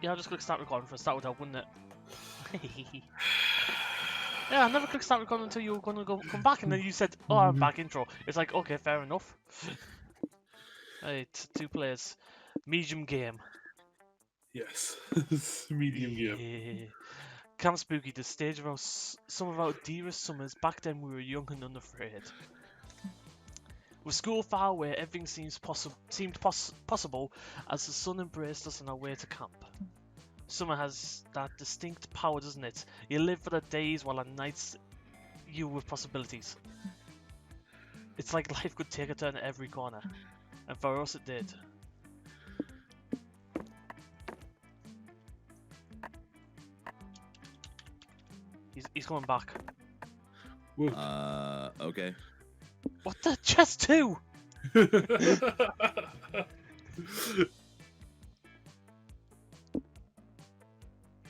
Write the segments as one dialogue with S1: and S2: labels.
S1: Yeah, I'll just click start recording for a start with help, wouldn't it? Yeah, I never click start recording until you were going to come back, and then you said, "Oh, I'm back." Intro. It's like, okay, fair enough. Right, 2 players, medium game.
S2: Yes, medium game.
S1: Yeah. Camp Spooky, the stage of some of our dearest summers. Back then, we were young and unafraid. With school far away, everything seemed possible as the sun embraced us on our way to camp. Summer has that distinct power, doesn't it? You live for the days while at nights you with possibilities. It's like life could take a turn at every corner, and for us it did. He's coming back.
S2: Whoa.
S3: Okay.
S1: What the? Chest 2!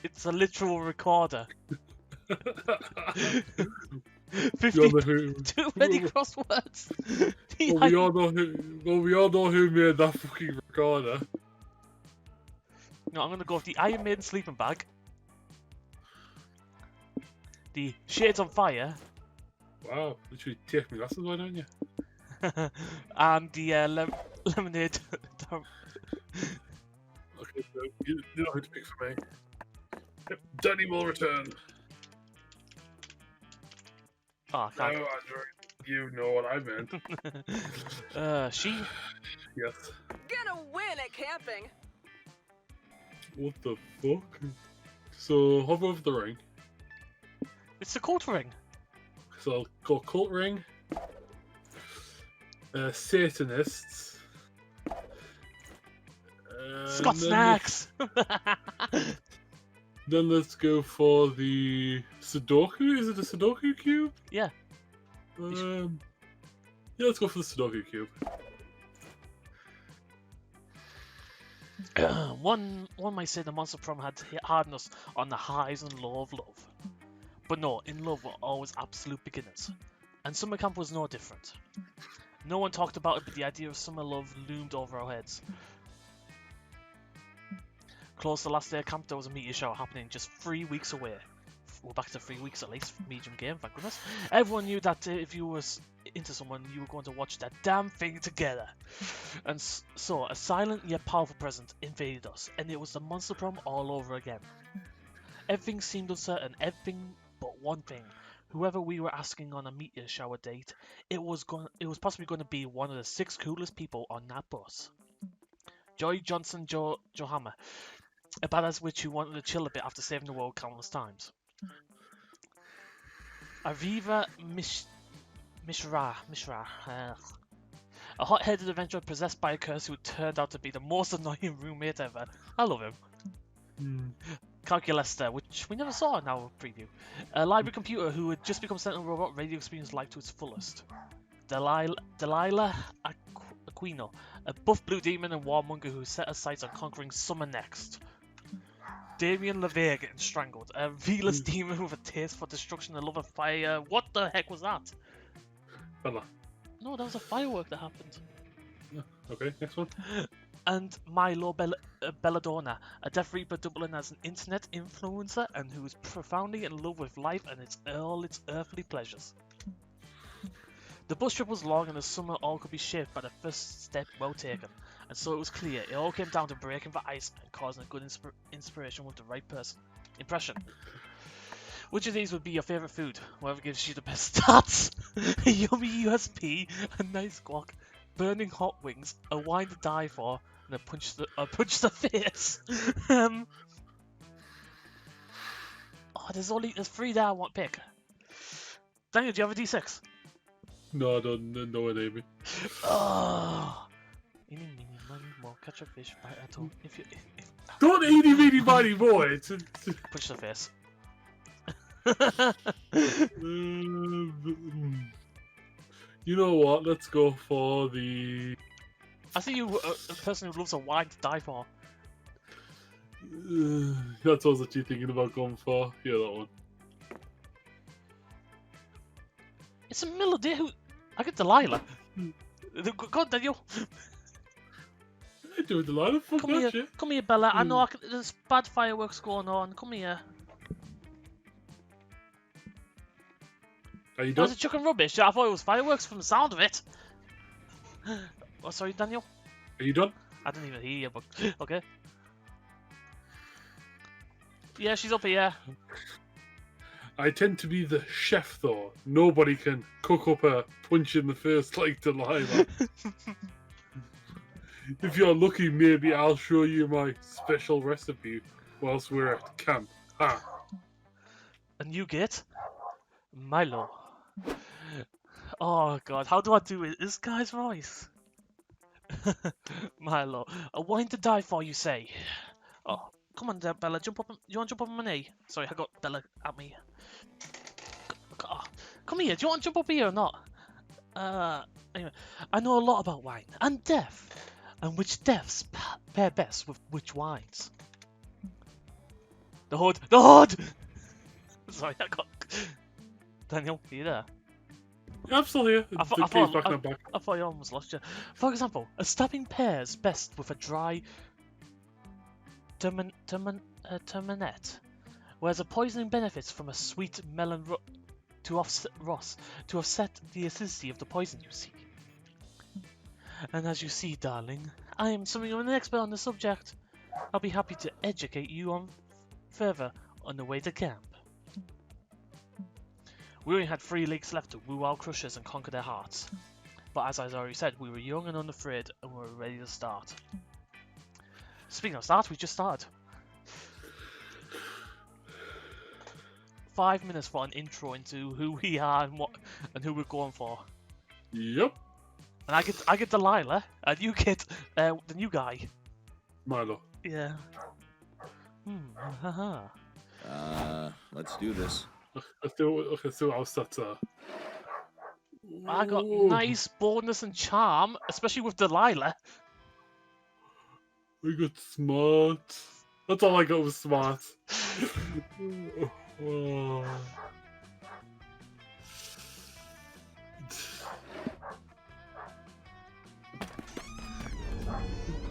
S1: It's a literal recorder. 50 too many crosswords.
S2: Well, we all know who made that fucking recorder.
S1: No, I'm gonna go with the Iron Maiden sleeping bag, the Shades on Fire,
S2: Wow, literally take me glasses away, don't you?
S1: and the lemonade.
S2: Okay, so you know who to pick for me. Yep, Danny will return.
S1: Oh,
S2: No,
S1: can't.
S2: Andrew, you know what I meant.
S1: She.
S2: Yes.
S4: Gonna win at camping.
S2: What the fuck? So hover over the ring.
S1: It's the coat ring.
S2: So I'll go cult ring. Satanists.
S1: Scott
S2: and then
S1: Snacks.
S2: Then let's go for the Sudoku. Is it a Sudoku cube?
S1: Yeah.
S2: Yeah, let's go for the Sudoku cube.
S1: One might say the Monster Prom had hardened us on the highs and lows of love. But no, in love we're always absolute beginners. And summer camp was no different. No one talked about it, but the idea of summer love loomed over our heads. Close to the last day of camp, there was a meteor shower happening just 3 weeks away. We're back to 3 weeks at least, medium game, thank goodness. Everyone knew that if you were into someone, you were going to watch that damn thing together. And so, a silent yet powerful presence invaded us, and it was the Monster Prom all over again. Everything seemed uncertain, everything but one thing. Whoever we were asking on a meteor shower date, it was possibly going to be one of the 6 coolest people on that bus. Joy Johnson Johammer, a badass witch who wanted to chill a bit after saving the world countless times. Aviva Mishra, a hot-headed adventurer possessed by a curse who turned out to be the most annoying roommate ever. I love him. Calculester, which we never saw in our preview. A library computer who had just become Sentinel robot ready to experience life to its fullest. Delilah Aquino, a buff blue demon and warmonger who set her sights on conquering summer next. Damien LeVay getting strangled, a V-less demon with a taste for destruction and love of fire. What the heck was that?
S2: Bella.
S1: No, that was a firework that happened.
S2: Okay, next one.
S1: And Milo Belladonna, a Death Reaper doubling as an internet influencer and who is profoundly in love with life and all its earthly pleasures. The bus trip was long and the summer all could be shaped by the first step well taken, and so it was clear it all came down to breaking the ice and causing a good inspiration with the right impression. Which of these would be your favourite food? Whoever gives you the best stats. A yummy USP, a nice guac, burning hot wings, a wine to die for, and a punch the face. There's 3 there I want to pick. Daniel, do you have a D6?
S2: No, I don't know it, Amy.
S1: Oh. Eeny, meeny, miny, moe, catch a fish, bite a toe. If
S2: Don't eeny, meeny, miny, boy!
S1: punch the face.
S2: You know what? Let's go for the.
S1: I think you a person who loves a wine to die for.
S2: That's what you're thinking about going for. Yeah, that one.
S1: It's a melody. I get Delilah. Go on, Daniel.
S2: I do it a lot of fuck
S1: Come
S2: that
S1: here,
S2: shit.
S1: come here, Bella. I know there's bad fireworks going on. Come here.
S2: Are you
S1: Was
S2: done?
S1: it chucking rubbish? I thought it was fireworks from the sound of it. Oh, sorry, Daniel.
S2: Are you done?
S1: I didn't even hear you, but okay. Yeah, she's up here.
S2: I tend to be the chef, though. Nobody can cook up a punch in the face like Delilah. If you're lucky, maybe I'll show you my special recipe whilst we're at camp. Ha!
S1: A new gate? Milo. Oh god, how do I do it? This guy's voice. Milo. A wine to die for, you say? Oh, come on, there, Bella. Jump up. You want to jump up on my knee? Sorry, I got Bella at me. Oh, come here. Do you want to jump up here or not? Anyway, I know a lot about wine and death, and which deaths pair best with which wines. The hood. The hood. Sorry, I got. Daniel, are you there?
S2: I'm still here.
S1: I
S2: The key's back in the back.
S1: I thought you almost lost you. For example, a stabbing pairs best with a dry terminette, whereas a poisoning benefits from a sweet melon to offset the acidity of the poison you seek. And as you see, darling, I am something of an expert on the subject. I'll be happy to educate you on further on the way to camp. We only had 3 leagues left to woo our crushers and conquer their hearts. But as I already said, we were young and unafraid, and we were ready to start. Speaking of start, we just started. 5 minutes for an intro into who we are and what and who we're going for.
S2: Yep.
S1: And I get Delilah, and you get the new guy.
S2: Milo.
S1: Yeah. Haha.
S3: Let's do this.
S2: Let's do our stats are.
S1: I got
S2: Ooh.
S1: nice boldness and charm, especially with Delilah.
S2: We got smart. That's all I got was smart. Oh.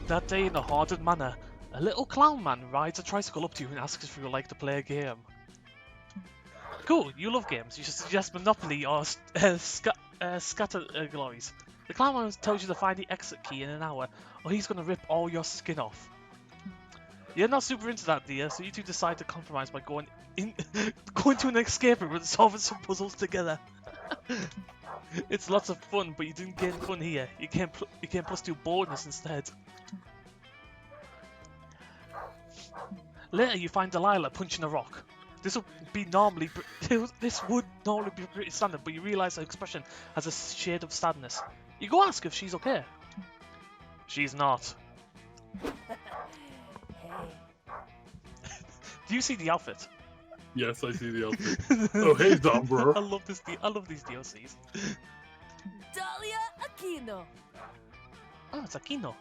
S1: That day in a haunted manor, a little clown man rides a tricycle up to you and asks if you would like to play a game. Cool, you love games. You should suggest Monopoly or Scatter Glories. The clown man tells you to find the exit key in an hour, or he's gonna rip all your skin off. You're not super into that, dear, so you two decide to compromise by going to an escape room and solving some puzzles together. It's lots of fun, but you didn't gain fun here. You came +2 boldness instead. Later, you find Delilah punching a rock. This would normally be pretty standard, but you realise her expression has a shade of sadness. You go ask if she's okay. She's not. Do you see the outfit?
S2: Yes, I see the outfit. Oh, hey, Dom, bro.
S1: I love this. I love these DLCs.
S4: Dahlia Aquino.
S1: Oh, it's Aquino.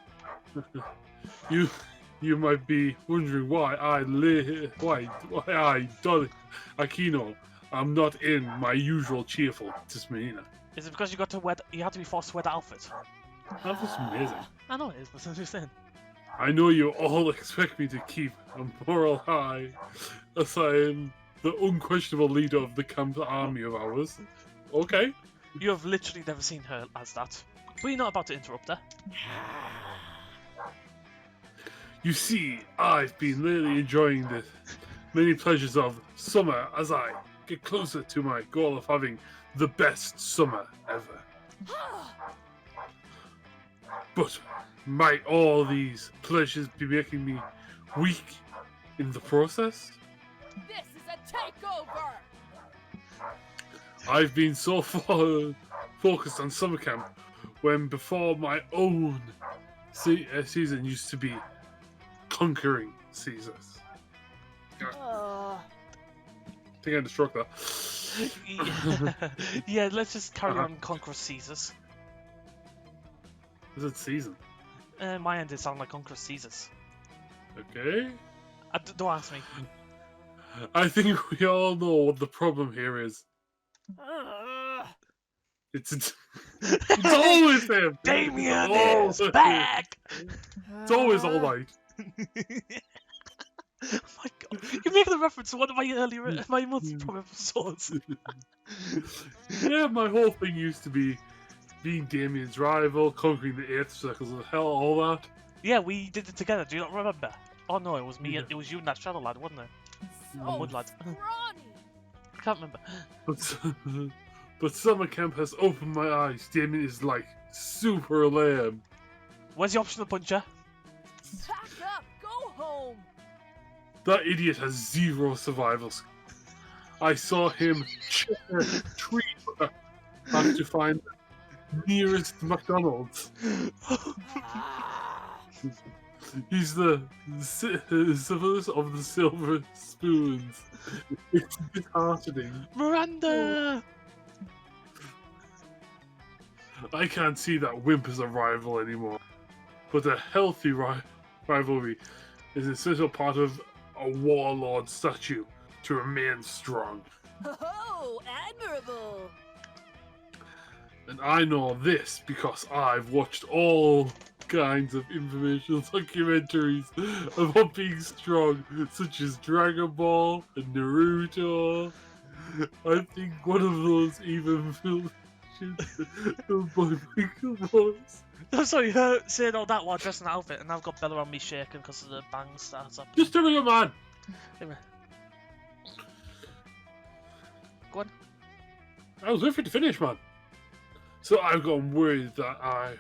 S2: You might be wondering why I Dolly Aquino. I'm not in my usual cheerful demeanor.
S1: Is it because you got to wear? You had to be forced to wear the outfit.
S2: That was amazing.
S1: I know it is, but I'm just saying.
S2: I know you all expect me to keep a moral high, as I am the unquestionable leader of the camp army of ours. Okay.
S1: You have literally never seen her as that. But you're not about to interrupt her.
S2: You see, I've been really enjoying the many pleasures of summer as I get closer to my goal of having the best summer ever. But might all these pleasures be making me weak in the process?
S4: This is a takeover.
S2: I've been so far focused on summer camp when before my own season used to be conquering Caesars. I think I just struck that.
S1: Yeah, let's just carry on Conqueror Caesars.
S2: Is it season?
S1: My end, it sound like Conqueror Caesars.
S2: Okay.
S1: Don't ask me.
S2: I think we all know what the problem here is. It's always him.
S1: Damien
S2: It's
S1: is
S2: always-
S1: back!
S2: It's always all right.
S1: Oh my god. You make the reference to one of my most from episodes.
S2: Yeah, my whole thing used to be being Damien's rival, conquering the 8th circles of hell, all that.
S1: Yeah, we did it together. Do you not remember? Oh no, it was me.
S2: Yeah.
S1: It was you and that shadow lad, wasn't it?
S4: So
S1: Wood lad.
S4: scrawny.
S1: I can't remember.
S2: But summer camp has opened my eyes. Damien is like super lame.
S1: Where's the optional puncher?
S4: Pack up. Go home.
S2: That idiot has 0 survival skills. I saw him check a tree back to find the nearest McDonald's.
S4: Ah.
S2: He's the civilest of the silver spoons. It's disheartening.
S1: Miranda!
S2: I can't see that Wimp as a rival anymore. But a healthy rivalry is an essential part of a warlord statue to remain strong.
S4: Oh, admirable.
S2: And I know this because I've watched all kinds of informational documentaries about being strong, such as Dragon Ball and Naruto. I think one of those even filmed by Michael Moss.
S1: I'm sorry, saying all that while dressing an outfit, and I've got Bella on me shaking because of the bang starts up.
S2: Just a minute, man.
S1: Anyway. Go on.
S2: I was waiting to finish, man. So I've gotten worried that I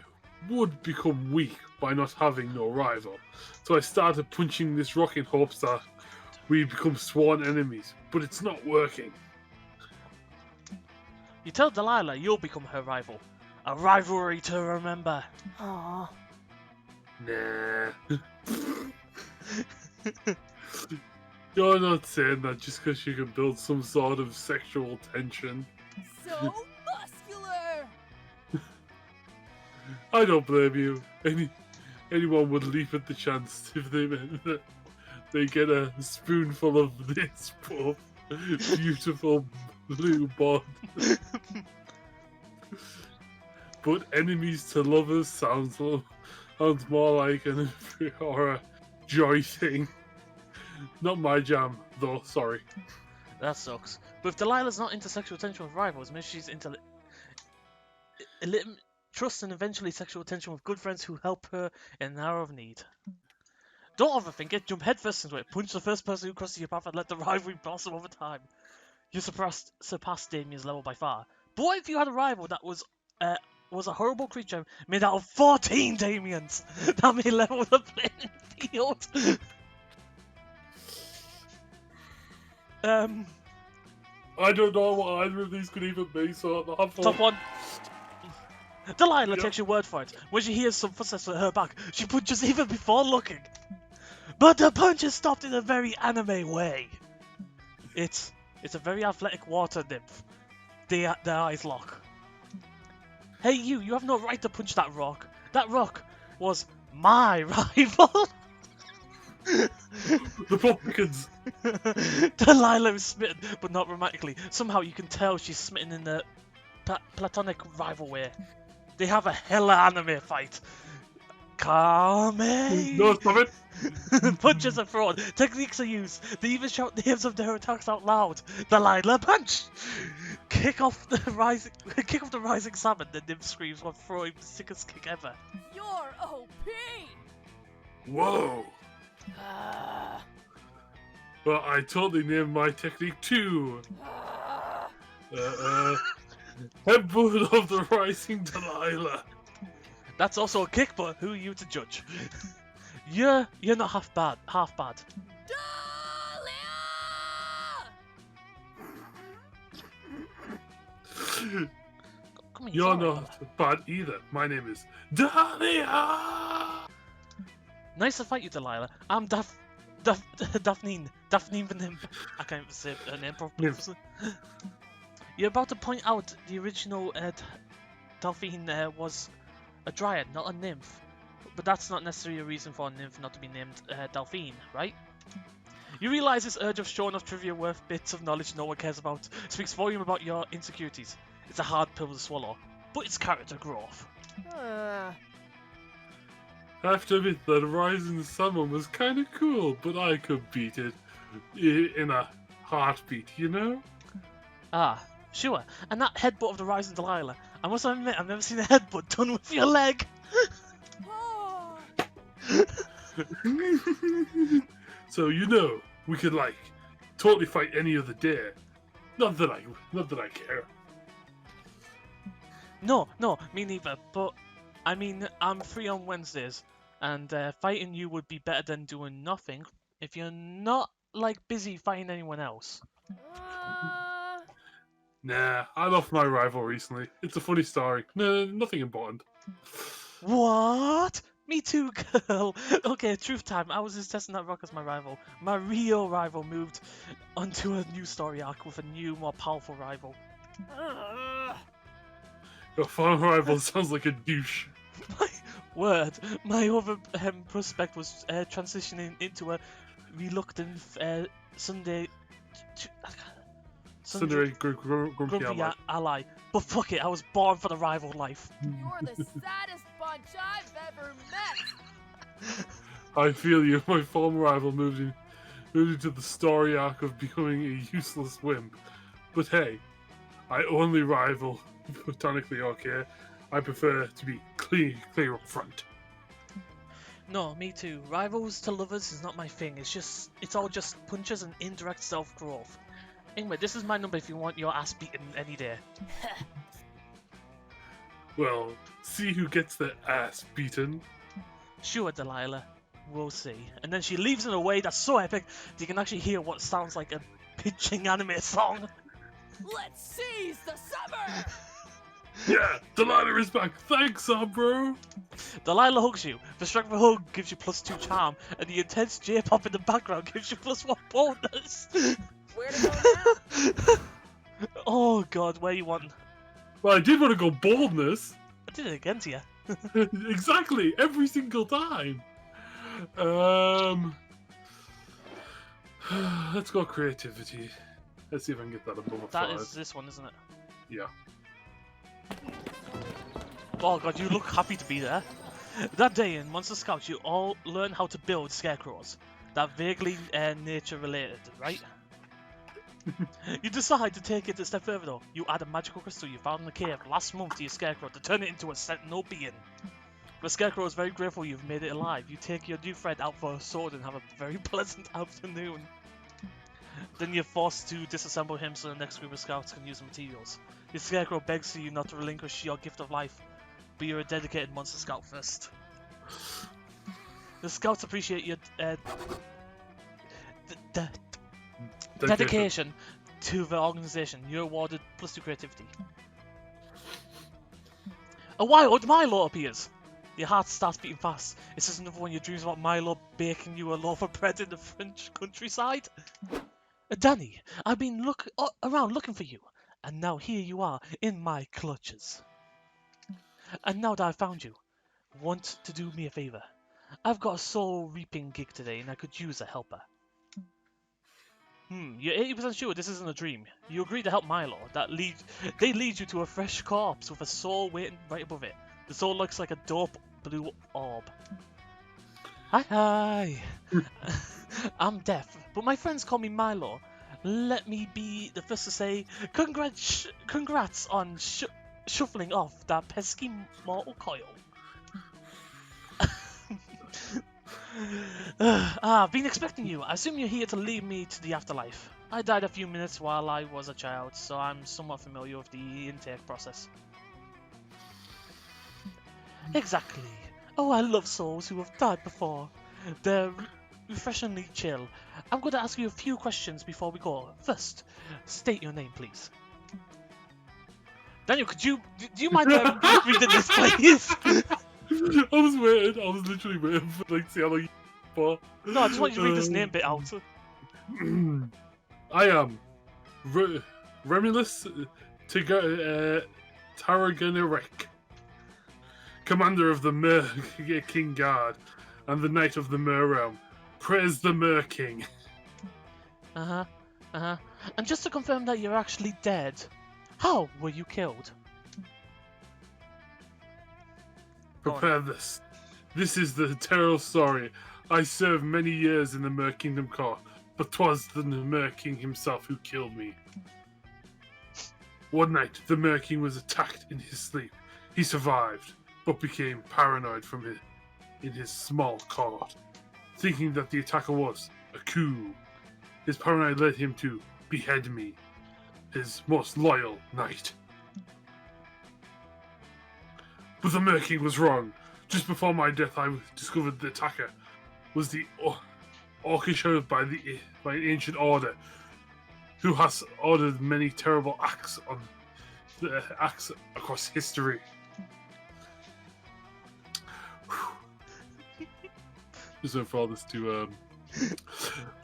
S2: would become weak by not having no rival. So I started punching this rock in hopes that we become sworn enemies. But it's not working.
S1: You tell Delilah you'll become her rival. A rivalry to remember.
S4: Aw.
S2: Nah. You're not saying that just because you can build some sort of sexual tension.
S4: So muscular.
S2: I don't blame you. Anyone would leap at the chance if they meant that they get a spoonful of this puff. Beautiful blue bond. But enemies to lovers sounds more like an or a joy thing. Not my jam, though. Sorry.
S1: That sucks. But if Delilah's not into sexual tension with rivals, maybe she's into trust and eventually sexual tension with good friends who help her in an hour of need. Don't overthink it. Jump headfirst into it. Punch the first person who crosses your path and let the rivalry blossom over time. You surpassed Damien's level by far. But what if you had a rival that was a horrible creature made out of 14 Damiens? That may level the playing field.
S2: I don't know what either of these could even be, so I'll have
S1: Top one. Delilah
S2: Yep.
S1: takes your word for it. When she hears some footsteps at her back, she punches even before looking. But the punch is stopped in a very anime way. It's a very athletic water nymph. Their eyes lock. Hey you have no right to punch that rock. That rock was my rival.
S2: The Republicans.
S1: Delilah is smitten, but not romantically. Somehow you can tell she's smitten in the platonic rival way. They have a hella anime fight. Kame!
S2: No, stop it.
S1: Punches are thrown. Techniques are used. They even shout names of their attacks out loud. Delilah punch! Kick off the rising salmon. The nymph screams while throwing the sickest kick ever.
S4: You're OP.
S2: Whoa.
S4: Ah.
S2: Well, I totally named my technique too.
S4: Ah.
S2: Headbutt of the Rising Delilah.
S1: That's also a kick, but who are you to judge? You're not half bad.
S4: Dahlia!
S1: Come here,
S2: You're
S1: sorry.
S2: not bad either. My name is Dahlia.
S1: Nice to fight you, Delilah. I'm Daphne the Nymph. I can't even say her name properly.
S2: Nymph.
S1: You're about to point out the original Delphine was a dryad, not a nymph. But that's not necessarily a reason for a nymph not to be named Delphine, right? You realise this urge of showing off trivia worth bits of knowledge no one cares about speaks volume about your insecurities. It's a hard pill to swallow, but it's character growth.
S4: Uh,
S2: I have to admit that Rising Sun was kind of cool, but I could beat it in a heartbeat, you know?
S1: Ah, sure. And that headbutt of the Rising Delilah. I must admit, I've never seen a headbutt done with your leg.
S4: oh.
S2: So, you know, we could, like, totally fight any other day. Not that I care.
S1: No, me neither. But, I mean, I'm free on Wednesdays. And fighting you would be better than doing nothing if you're not, like, busy fighting anyone else.
S2: Nah, I lost my rival recently. It's a funny story. No, nothing important.
S1: What? Me too, girl. Okay, truth time. I was just testing that rock as my rival. My real rival moved onto a new story arc with a new, more powerful rival.
S2: Your former rival sounds like a douche.
S1: My word. My other prospect was transitioning into a reluctant Sunday
S2: Cinderella Grumpy Ally.
S1: ally. But fuck it, I was born for the rival life.
S4: You're the saddest bunch I've ever met.
S2: I feel you. My former rival moved into the story arc of becoming a useless wimp. But hey, I only rival botanically okay. I prefer to be clear up front.
S1: No, me too. Rivals to lovers is not my thing. It's all just punches and indirect self-growth. Anyway, this is my number if you want your ass beaten any day.
S2: Well, see who gets their ass beaten.
S1: Sure, Delilah. We'll see. And then she leaves in a way that's so epic that you can actually hear what sounds like a pitching anime song.
S4: Let's seize the summer.
S2: Yeah, Delilah is back. Thanks, bro.
S1: Delilah hugs you. The strength of a hug gives you +2 charm, and the intense J-pop in the background gives you +1 bonus.
S4: Where to go now?
S1: Oh god, where you want?
S2: Well, I did want to go boldness.
S1: I did it again to you.
S2: Exactly, every single time. Let's go creativity. Let's see if I can get that above a
S1: That
S2: 5.
S1: is this one, isn't it?
S2: Yeah.
S1: Oh god, you look happy to be there. That day in Monster Scouts, you all learn how to build scarecrows. That vaguely nature related, right? You decide to take it a step further though. You add a magical crystal you found in the cave last month to your scarecrow to turn it into a sentinel being. The scarecrow is very grateful you've made it alive. You take your new friend out for a sword and have a very pleasant afternoon. Then you're forced to disassemble him so the next group of scouts can use the materials. Your scarecrow begs you not to relinquish your gift of life, but you're a dedicated Monster Scout first. The scouts appreciate your dedication to the organization. You're awarded +2 creativity. A wild Milo appears. Your heart starts beating fast. Is this another one of your dreams about Milo baking you a loaf of bread in the French countryside? Danny, I've been around looking for you, and now here you are in my clutches. And now that I've found you, want to do me a favor? I've got a soul reaping gig today, and I could use a helper. You're 80% sure this isn't a dream. You agree to help Milo. They lead you to a fresh corpse with a soul waiting right above it. The soul looks like a dope blue orb. Hi. I'm deaf, but my friends call me Milo. Let me be the first to say congrats on shuffling off that pesky mortal coil. I've been expecting you. I assume you're here to lead me to the afterlife. I died a few minutes while I was a child, so I'm somewhat familiar with the intake process. Exactly. Oh, I love souls who have died before. They're refreshingly chill. I'm going to ask you a few questions before we go. First, state your name, please. Daniel, do you mind reading this, please?
S2: I was literally waiting for like see how long you for.
S1: No, I just want you to read this name bit out.
S2: I am Remulus Tarragonarek, commander of the Mer King Guard and the Knight of the Mer Realm. Praise the Mer King.
S1: And just to confirm that you're actually dead, How were you killed? Go on.
S2: Prepare this. This is the terrible story. I served many years in the Mer Kingdom court, but 'twas the Mer King himself who killed me. One night, the Mer King was attacked in his sleep. He survived, but became paranoid in his small court, thinking that the attacker was a coup. His paranoia led him to behead me, his most loyal knight. But the Mer King was wrong. Just before my death, I discovered the attacker was the orchestrated by an ancient order, who has ordered many terrible acts across history. Just went for all this to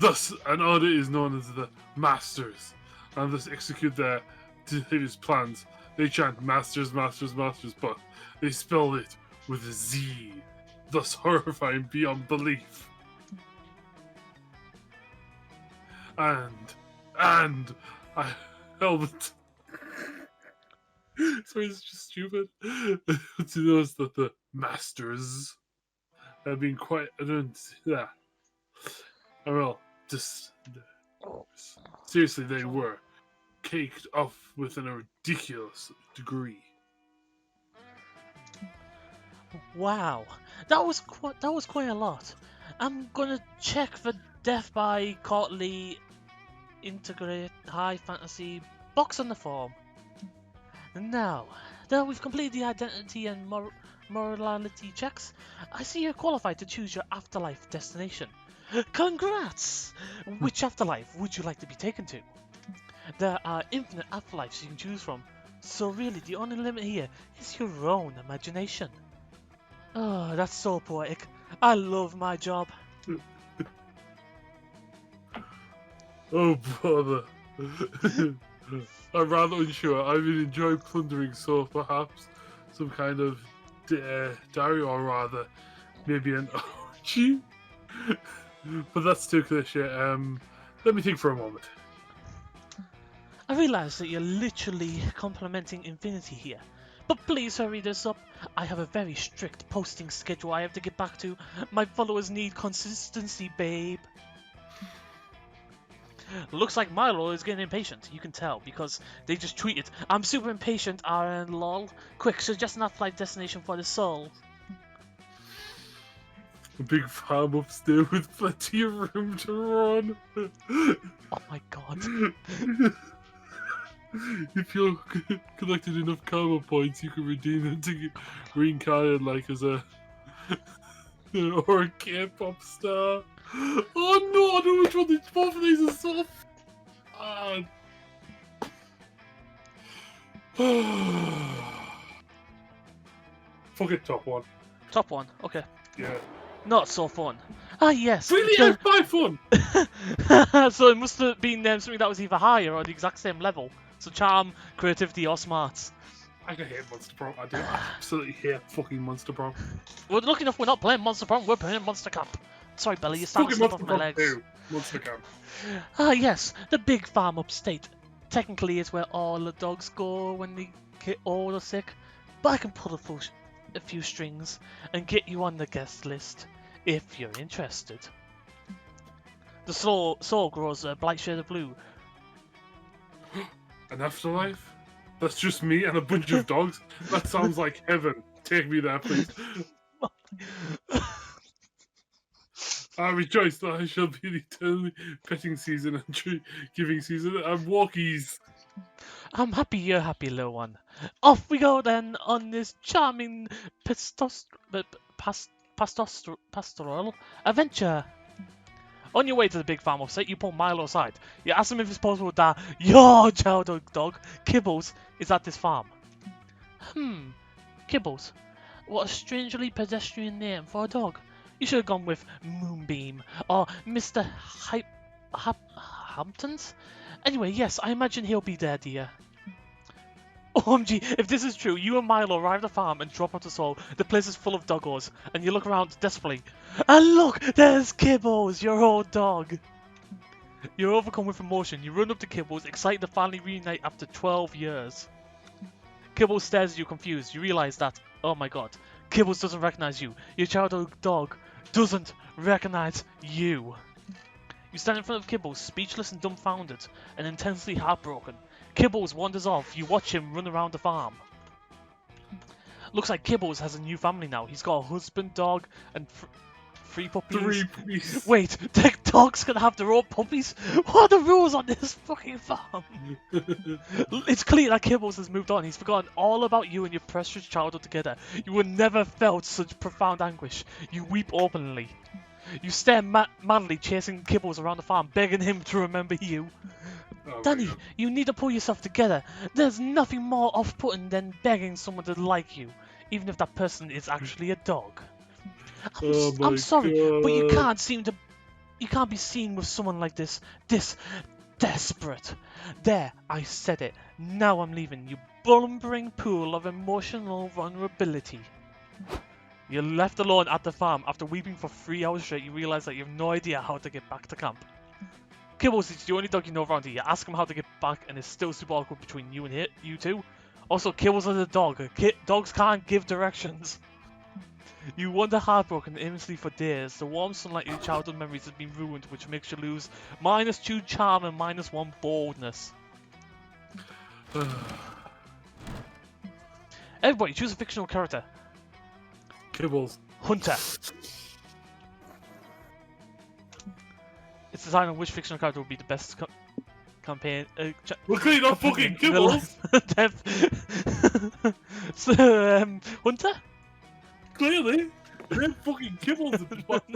S2: thus an order is known as the Masters, and thus execute their his plans. They chant Masters, Masters, Masters, but they spell it with a Z, thus horrifying beyond belief. And I held it. Sorry, it's just stupid. To notice that the Masters have been quite. Yeah. Well, just seriously, they were caked off within a ridiculous degree.
S1: Wow, that was quite a lot. I'm gonna check for death by courtly integrate high fantasy box on the form. Now that we've completed the identity and morality checks, I see you're qualified to choose your afterlife destination. Congrats! Which afterlife would you like to be taken to? There are infinite afterlives you can choose from, so really the only limit here is your own imagination. Oh, that's so poetic. I love my job.
S2: Oh, bother. I'm rather unsure. I will enjoy plundering, so perhaps some kind of diary, or rather, maybe an orgy. But that's too cliche. Let me think for a moment.
S1: I realise that you're literally complimenting Infinity here, but please hurry this up. I have a very strict posting schedule I have to get back to. My followers need consistency, babe. Looks like Milo is getting impatient. You can tell because they just tweeted, "I'm super impatient, RN lol. Quick, suggest an afterlife destination for the soul."
S2: A big farm upstairs with plenty of room to run.
S1: Oh my god.
S2: If you collected enough karma points, you could redeem them to get reincarnated like as a or a K-pop star. Oh no, I know which one. Both of these are so bad. Fuck it, top one.
S1: Top one, okay.
S2: Yeah.
S1: Not so fun. Ah yes.
S2: Really, it's my fun.
S1: So it must have been something that was either higher or the exact same level. So charm, creativity, or smarts.
S2: I hate Monster Prom. I do absolutely hate fucking Monster Prom.
S1: Well, lucky enough we're not playing Monster Prom, we're playing Monster Camp. Sorry, Billy, you're starting to slip off my legs.
S2: Monster Camp.
S1: Ah, yes, the big farm upstate. Technically, it's where all the dogs go when they get old or sick, but I can pull a few strings and get you on the guest list if you're interested. The soul grows a bright shade of blue.
S2: An afterlife? That's just me and a bunch of dogs? That sounds like heaven. Take me there, please. I rejoice that I shall be the eternally petting season and tree giving season and walkies.
S1: I'm happy you're happy, little one. Off we go then on this charming pastoral adventure. On your way to the big farm offsite, you pull Milo aside. You ask him if it's possible that your child dog, Kibbles, is at this farm. Kibbles. What a strangely pedestrian name for a dog. You should have gone with Moonbeam or Mr. Hamptons. Anyway, yes, I imagine he'll be there, dear. OMG, if this is true, you and Milo arrive at the farm and drop off the soul. The place is full of doggos, and you look around desperately. And look, there's Kibbles, your old dog. You're overcome with emotion. You run up to Kibbles, excited to finally reunite after 12 years. Kibbles stares at you confused. You realise that, oh my god, Kibbles doesn't recognise you. Your childhood dog doesn't recognise you. You stand in front of Kibbles, speechless and dumbfounded, and intensely heartbroken. Kibbles wanders off. You watch him run around the farm. Looks like Kibbles has a new family now. He's got a husband, dog, and 3 puppies.
S2: 3 puppies.
S1: Wait, the dogs can have their own puppies? What are the rules on this fucking farm? It's clear that Kibbles has moved on. He's forgotten all about you and your precious childhood together. You have never felt such profound anguish. You weep openly. You stare madly, chasing Kibbles around the farm, begging him to remember you.
S2: Oh,
S1: Danny,
S2: my God.
S1: you need to pull yourself together. There's nothing more off-putting than begging someone to like you, even if that person is actually a dog.
S2: Oh my
S1: I'm sorry, but you
S2: God.
S1: can't be seen with someone like this desperate. There, I said it. Now I'm leaving, you blubbering pool of emotional vulnerability. You're left alone at the farm. After weeping for 3 hours straight, you realise that you have no idea how to get back to camp. Kibbles is the only dog you know around here. You ask him how to get back, and it's still super awkward between you and you two. Also, Kibbles is a dog. Dogs can't give directions. You wander heartbroken aimlessly for days. The warm sunlight in your childhood memories has been ruined, which makes you lose -2 charm and -1 boldness. Everybody, choose a fictional character.
S2: Kibbles.
S1: Hunter. It's decided on which fictional character will be the best campaign.
S2: We're cleaning up fucking Kibbles!
S1: So, Hunter?
S2: Clearly! They're fucking Kibbles at the bottom.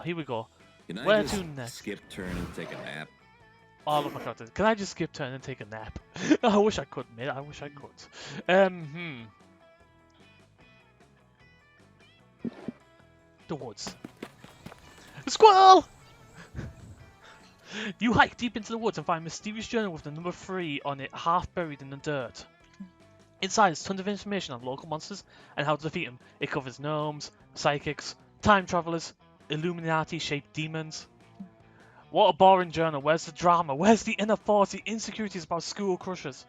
S1: Here we go.
S3: Can I
S1: Where
S3: just
S1: to next?
S3: skip turn and take a nap?
S1: All of my characters. Can I just skip turn and take a nap? I wish I could, mate. I wish I could. The woods. Squirrel! You hike deep into the woods and find a mysterious journal with the number 3 on it, half buried in the dirt. Inside is tons of information on local monsters and how to defeat them. It covers gnomes, psychics, time travelers, Illuminati-shaped demons. What a boring journal. Where's the drama? Where's the inner thoughts, the insecurities about school crushes?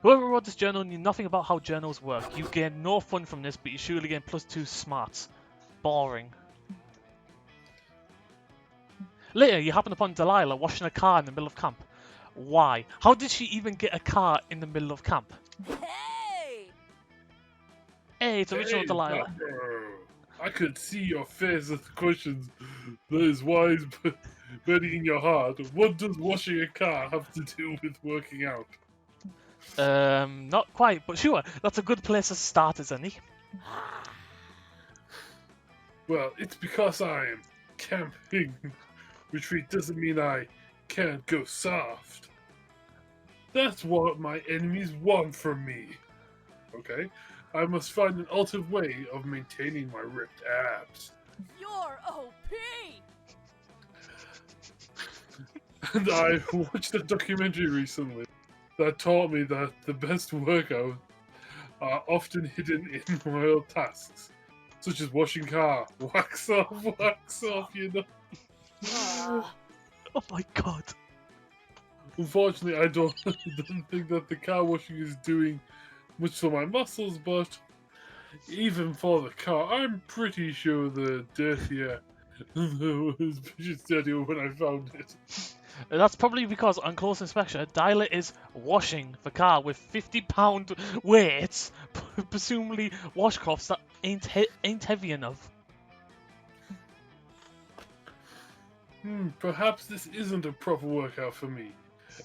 S1: Whoever wrote this journal knew nothing about how journals work. You gain no fun from this, but you surely gain +2 smarts. Boring. Later, you happen upon Delilah washing a car in the middle of camp. Why? How did she even get a car in the middle of camp?
S4: Hey!
S1: Hey, it's original
S2: Hey,
S1: Delilah.
S2: Pepper, I could see your face at the questions. There is wise burning in your heart. What does washing a car have to do with working out?
S1: Not quite, but sure. That's a good place to start, isn't it?
S2: Well, it's because I am camping. Retreat doesn't mean I can't go soft. That's what my enemies want from me. Okay? I must find an alternate way of maintaining my ripped abs.
S4: You're OP!
S2: And I watched a documentary recently that taught me that the best workouts are often hidden in royal tasks, such as washing car, wax off, you know.
S1: Oh my god.
S2: Unfortunately, I don't think that the car washing is doing much for my muscles, but even for the car, I'm pretty sure the dirtier. It was just dirtier when I found it.
S1: That's probably because on close inspection, Dyla is washing the car with 50-pound weights, presumably washcloths that ain't heavy enough.
S2: Perhaps this isn't a proper workout for me.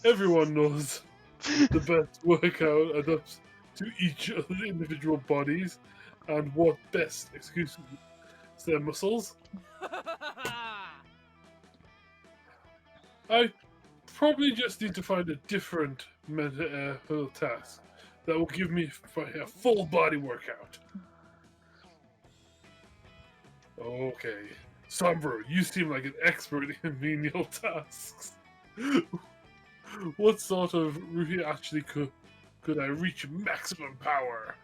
S2: Everyone knows the best workout adapts to each of the individual bodies and what best executes their muscles. I probably just need to find a different mental task that will give me a full body workout. Okay. Sombro, you seem like an expert in menial tasks. What sort of route actually could I reach maximum power?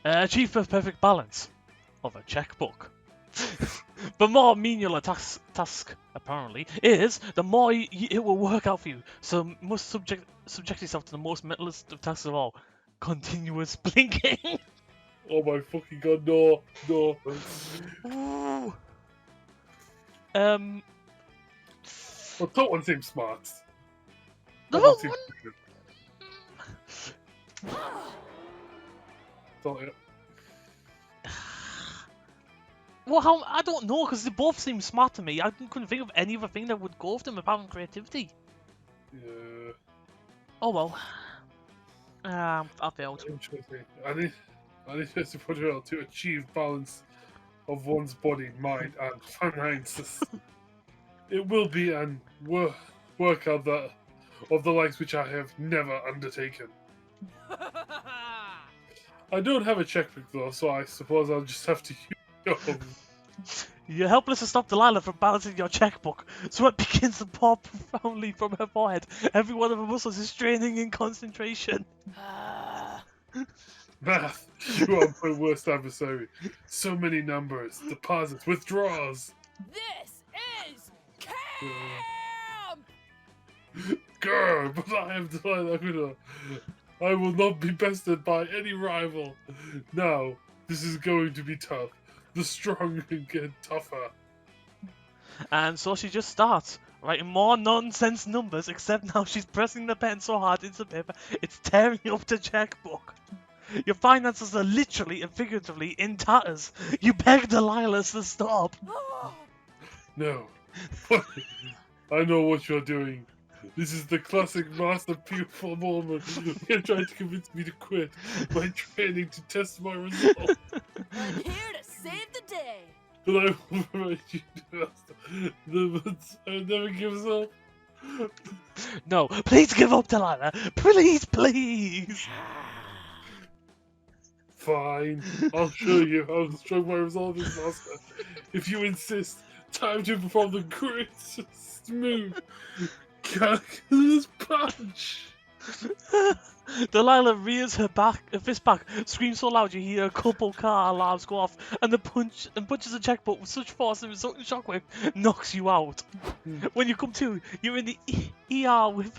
S1: Achieve the perfect balance of a checkbook. The more menial a task, apparently, is, the more it will work out for you. So must subject yourself to the most mentalist of tasks of all. Continuous blinking.
S2: Oh my fucking god, no, no.
S1: Ooh.
S2: Well, that one seems smart.
S1: The
S2: That one
S1: one-
S2: seems good. So, yeah.
S1: Well, how, I don't know, because they both seem smart to me. I couldn't think of any other thing that would go with them apart from creativity.
S2: Yeah.
S1: Oh well. I failed.
S2: Interesting. I need to put it out to achieve balance of one's body, mind, and finances. It will be an workout that of the likes which I have never undertaken. I don't have a checkbook though, so I suppose I'll just have to use.
S1: You're helpless to stop Delilah from balancing your checkbook. Sweat begins to pour profoundly from her forehead. Every one of her muscles is straining in concentration.
S2: Math, you are my worst adversary. So many numbers, deposits, withdrawals.
S4: This is camp!
S2: Grr, but I am Delilah Aguna. I will not be bested by any rival. Now, this is going to be tough. The strong get tougher.
S1: And so she just starts writing more nonsense numbers, except now she's pressing the pen so hard into the paper, it's tearing up the checkbook. Your finances are literally and figuratively in tatters. You beg Delilah to stop.
S2: No. I know what you're doing. This is the classic master pupil moment. You're trying to convince me to quit my training to test my results.
S4: I'm here to save the day.
S2: But I will prevent you, master. I never gives up.
S1: No, please give up, Delilah. Please, please.
S2: Fine. I'll show you how strong my resolve is, master. If you insist, time to perform the greatest move. Calculus punch.
S1: Delilah rears her fist back, screams so loud you hear a couple car alarms go off, and punches the checkbook with such force and resulting shockwave knocks you out. When you come to, you're in the ER with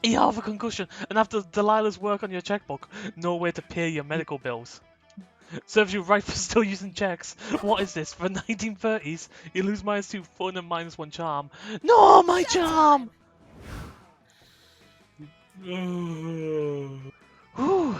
S1: ER for concussion, and after Delilah's work on your checkbook, no way to pay your medical bills. Serves you right for still using checks. What is this, for 1930s? You lose -2 fun and -1 charm. No, my charm!
S2: Oh.
S1: Whew.